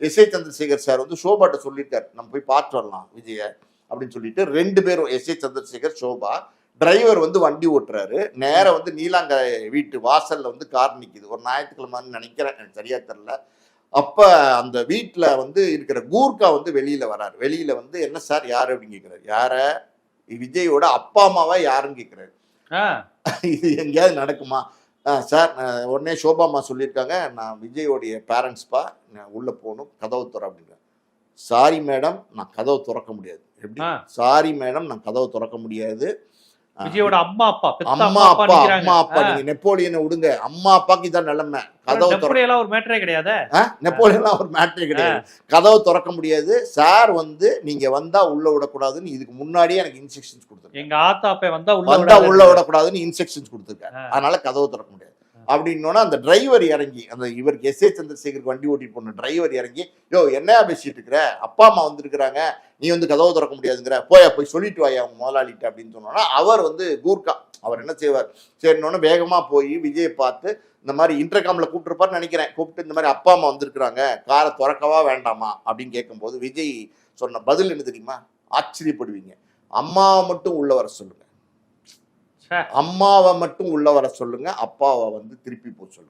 S A Chandrasekhar sir வந்து ஷோபாட்ட சொல்லியிருக்காரு, நம்ம போய் பார்த்து வரலாம் விஜய அப்படின்னு சொல்லிட்டு 2 பேரும் S A Chandrasekhar, Shobha, driver வந்து வண்டி ஓட்டுறாரு. நேரம் வந்து நீலாங்கரை வீட்டு வாசல்ல வந்து கார் நிக்குது. ஒரு ஞாயிற்றுக்கிழமைன்னு நினைக்கிறேன், எனக்கு சரியா தெரியல. அப்ப அந்த வீட்டுல வந்து இருக்கிற கூர்க்கா வந்து வெளியில வராரு. வெளியில வந்து என்ன சார் யாரு அப்படின்னு கேட்கிறாரு. யார? விஜயோட அப்பா அம்மாவா யாருன்னு கேட்கிறாரு. இது எங்கேயாவது நடக்குமா? சார் உடனே ஷோபாமா சொல்லியிருக்காங்க, நான் விஜயோடைய பேரண்ட்ஸ்பா, நான் உள்ள போகணும், கதவு திற அப்படிங்கிறார். சாரி மேடம், நான் கதவு திறக்க முடியாது. எப்படி? சாரி மேடம், நான் கதவு திறக்க முடியாது. விஜயோட அம்மா அப்பா நீங்க நெப்போலியனை விடுங்க, அம்மா அப்பாக்கு இதான் நிலைமை. கதவு ஒரு மேட்டரே கிடையாது. நெப்போலியன்லாம் ஒரு மேட்டரே கிடையாது. கதவு திறக்க முடியாது சார், வந்து நீங்க வந்தா உள்ள விடக்கூடாதுன்னு இதுக்கு முன்னாடியே எனக்கு இன்ஸ்ட்ரக்ஷன்ஸ் கொடுத்துருக்காங்க. எங்க ஆத்தாப்பே வந்தா உள்ள விடக்கூடாதுன்னு இன்ஸ்ட்ரக்ஷன்ஸ் கொடுத்துருக்காங்க. அதனால கதவு திறக்க முடியாது அப்படின்னோன்னா அந்த டிரைவர் இறங்கி, அந்த இவருக்கு எஸ் ஏ சந்திரசேகருக்கு வண்டி ஓட்டிட்டு போன டிரைவர் இறங்கி, யோ என்னையா பேசிட்டு இருக்கிற, அப்பா அம்மா வந்திருக்கிறாங்க, நீ வந்து கதவு திறக்க முடியாதுங்கிற, போய் சொல்லிட்டு வாயா அவங்க முதலாளிட்டு அப்படின்னு சொன்னோன்னா, அவர் வந்து கூர்க்கா அவர் என்ன செய்வார், சரின்னு வேகமா போய் விஜயை பார்த்து இந்த மாதிரி இன்டர்காம்ல கூப்பிட்டுருப்பாருன்னு நினைக்கிறேன், கூப்பிட்டு இந்த மாதிரி அப்பா அம்மா வந்திருக்கிறாங்க, காரை திறக்கவா வேண்டாமா அப்படின்னு கேட்கும்போது விஜய் சொன்ன பதில் என்ன தெரியுமா? ஆச்சரியப்படுவீங்க. அம்மாவை மட்டும் உள்ள வர சொல்லுங்க, அம்மாவை மட்டும் உள்ள வர சொல்லுங்க, அப்பாவை வந்து திருப்பி போக சொல்லுங்க.